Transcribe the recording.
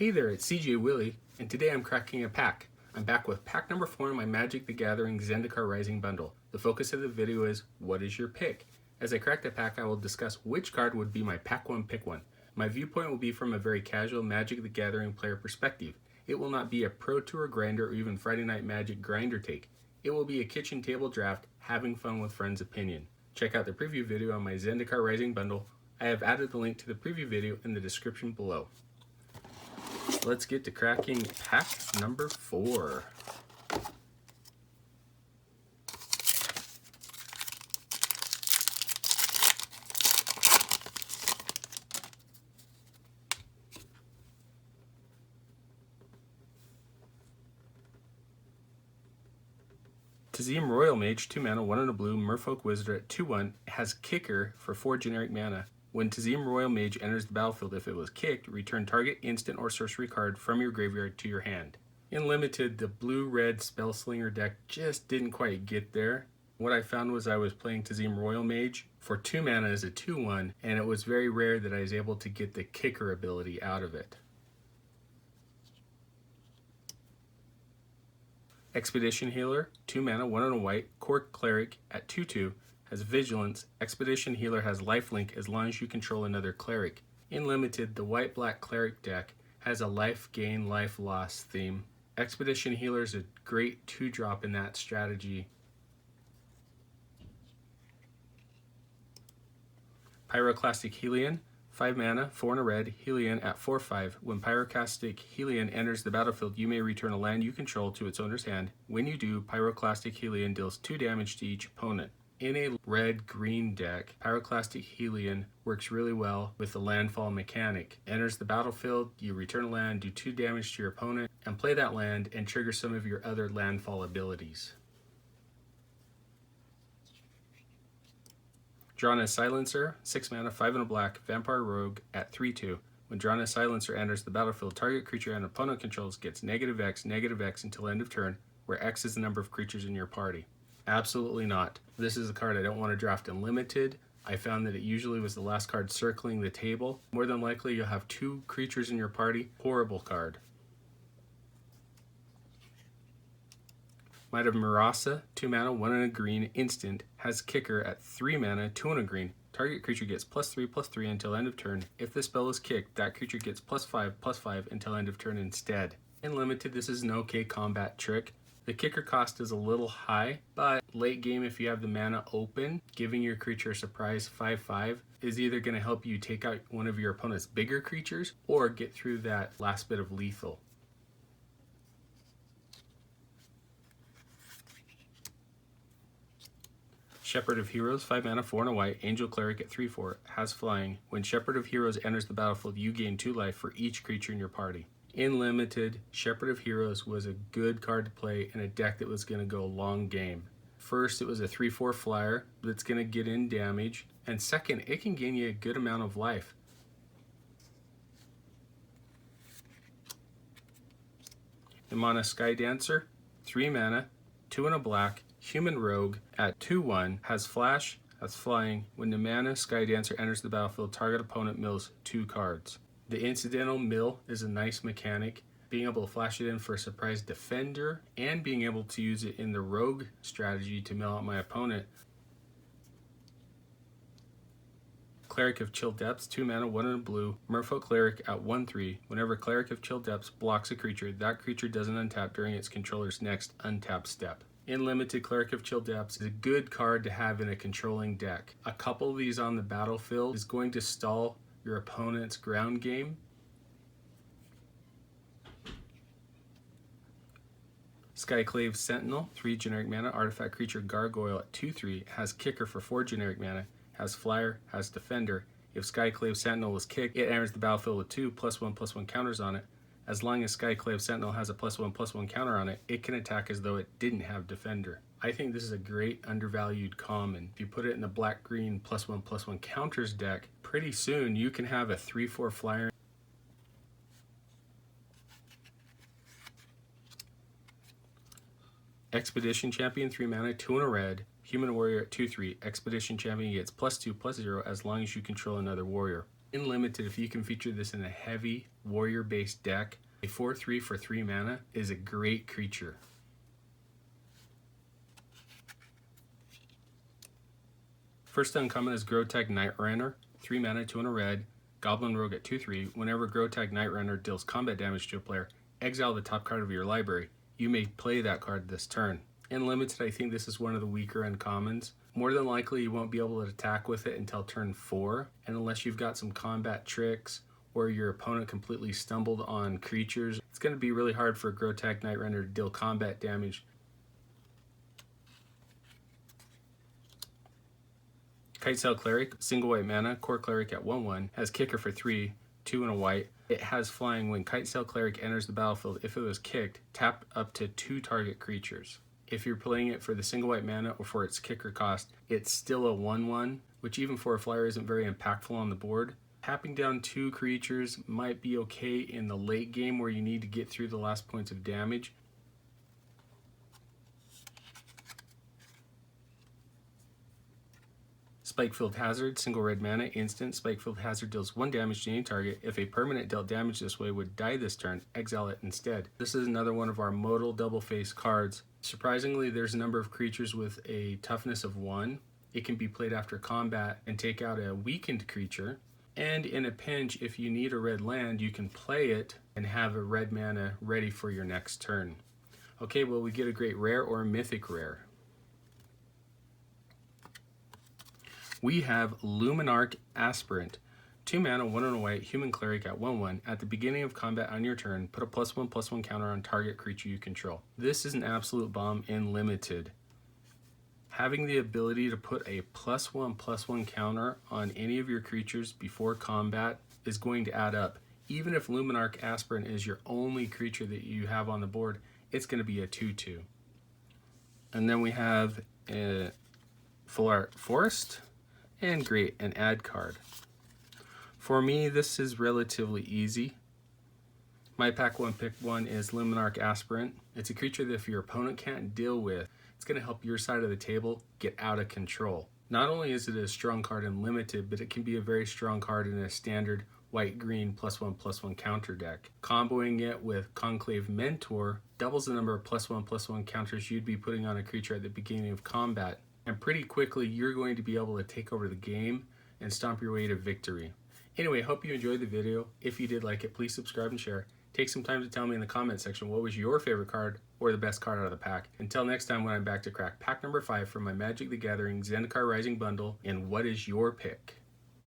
Hey there, it's CJ Willie, and today I'm cracking a pack. I'm back with pack number 4 in my Magic the Gathering Zendikar Rising bundle. The focus of the video is, what is your pick? As I crack the pack, I will discuss which card would be my pack 1 pick 1. My viewpoint will be from a very casual Magic the Gathering player perspective. It will not be a Pro Tour grinder or even Friday Night Magic grinder take. It will be a kitchen table draft, having fun with friends opinion. Check out the preview video on my Zendikar Rising bundle. I have added the link to the preview video in the description below. Let's get to cracking pack number 4. Tazim Royal Mage, 2 mana, 1 and a blue, Merfolk Wizard at 2/1, has Kicker for 4 generic mana. When Tazim Royal Mage enters the battlefield, if it was kicked, return target instant or sorcery card from your graveyard to your hand. In Limited, the blue-red Spellslinger deck just didn't quite get there. What I found was I was playing Tazim Royal Mage for 2 mana as a 2/1, and it was very rare that I was able to get the Kicker ability out of it. Expedition Healer, 2 mana, 1 and a white, Cork Cleric at 2/2, has Vigilance. Expedition Healer has lifelink as long as you control another cleric. In Limited, the white-black cleric deck has a life gain, life loss theme. Expedition Healer is a great 2-drop in that strategy. Pyroclastic Helion, 5 mana, 4 and a red, Helion at 4/5. When Pyroclastic Helion enters the battlefield, you may return a land you control to its owner's hand. When you do, Pyroclastic Helion deals 2 damage to each opponent. In a red-green deck, Pyroclastic Helion works really well with the landfall mechanic. Enters the battlefield, you return a land, do 2 damage to your opponent, and play that land and trigger some of your other landfall abilities. Drawn as Silencer, 6 mana, 5 and a black, Vampire Rogue at 3/2. When Drawn as Silencer enters the battlefield, target creature an opponent controls gets -X until end of turn, where X is the number of creatures in your party. Absolutely not. This is a card I don't want to draft in Limited. I found that it usually was the last card circling the table. More than likely you'll have 2 creatures in your party. Horrible card. Might of Murasa, 2 mana, 1 and a green, instant, has Kicker at 3 mana, 2 and a green. Target creature gets +3/+3 until end of turn. If the spell is kicked, that creature gets +5/+5 until end of turn instead. In Limited, this is an okay combat trick. The Kicker cost is a little high, but late game, if you have the mana open, giving your creature a surprise 5/5 is either going to help you take out one of your opponent's bigger creatures or get through that last bit of lethal. Shepherd of Heroes, 5 mana, 4 and a white, Angel Cleric at 3/4, has flying. When Shepherd of Heroes enters the battlefield, you gain 2 life for each creature in your party. In Limited, Shepherd of Heroes was a good card to play in a deck that was going to go long game. First, it was a 3/4 flyer that's going to get in damage, and second, it can gain you a good amount of life. Imana Sky Dancer, 3 mana, 2 and a black, Human Rogue at 2/1, has flash, has flying. When the mana Sky Dancer enters the battlefield, target opponent mills 2 cards. The incidental mill is a nice mechanic. Being able to flash it in for a surprise defender and being able to use it in the rogue strategy to mill out my opponent. Cleric of Chill Depths, 2 mana, 1 and a blue, Merfolk Cleric at 1/3. Whenever Cleric of Chill Depths blocks a creature, that creature doesn't untap during its controller's next untap step. In Limited, Cleric of Chill Depths is a good card to have in a controlling deck. A couple of these on the battlefield is going to stall your opponent's ground game. Skyclave Sentinel, 3 generic mana, artifact creature Gargoyle at 2/3, has Kicker for 4 generic mana, has flyer, has defender. If Skyclave Sentinel is kicked, it enters the battlefield with 2 +1/+1 counters on it. As long as Skyclave Sentinel has a +1/+1 counter on it, it can attack as though it didn't have defender. I think this is a great undervalued common. If you put it in the black-green +1/+1 counters deck, pretty soon you can have a 3/4 flyer. Expedition Champion, 3 mana, 2 and a red, Human Warrior at 2/3. Expedition Champion gets +2/+0 as long as you control another warrior. In Limited, if you can feature this in a heavy warrior-based deck, a 4/3 for 3 mana is a great creature. First uncommon is Grotag Nightrunner, 3 mana, 2 and a red, Goblin Rogue at 2/3. Whenever Grotag Nightrunner deals combat damage to a player, exile the top card of your library. You may play that card this turn. In Limited, I think this is one of the weaker uncommons. More than likely, you won't be able to attack with it until turn 4, and unless you've got some combat tricks or your opponent completely stumbled on creatures, it's going to be really hard for Grotag Nightrunner to deal combat damage. Kitesail Cleric, single white mana, core cleric at 1/1, has kicker for 3, 2 and a white. It has flying. When Kitesail Cleric enters the battlefield, if it was kicked, tap up to 2 target creatures. If you're playing it for the single white mana or for its kicker cost, it's still a 1/1, which even for a flyer isn't very impactful on the board. Tapping down 2 creatures might be okay in the late game where you need to get through the last points of damage. Spikefield Hazard, single red mana, instant. Spikefield Hazard deals 1 damage to any target. If a permanent dealt damage this way would die this turn, exile it instead. This is another one of our modal double face cards. Surprisingly, there's a number of creatures with a toughness of 1. It can be played after combat and take out a weakened creature. And in a pinch, if you need a red land, you can play it and have a red mana ready for your next turn. Okay, will we get a great rare or a mythic rare? We have Luminarch Aspirant, 2 mana, 1 and a white, human cleric at 1/1. At the beginning of combat on your turn, put a +1/+1 counter on target creature you control. This is an absolute bomb in Limited. Having the ability to put a +1/+1 counter on any of your creatures before combat is going to add up. Even if Luminarch Aspirant is your only creature that you have on the board, it's going to be a 2/2. And then we have a Full Art Forest. And great, an add card. For me, this is relatively easy. My pack 1 pick 1 is Luminarch Aspirant. It's a creature that if your opponent can't deal with, it's going to help your side of the table get out of control. Not only is it a strong card in Limited, but it can be a very strong card in a standard white-green +1/+1 counter deck. Comboing it with Conclave Mentor doubles the number of +1/+1 counters you'd be putting on a creature at the beginning of combat. And pretty quickly, you're going to be able to take over the game and stomp your way to victory. Anyway, hope you enjoyed the video. If you did like it, please subscribe and share. Take some time to tell me in the comment section what was your favorite card or the best card out of the pack. Until next time when I'm back to crack pack number 5 from my Magic the Gathering Zendikar Rising bundle, and what is your pick?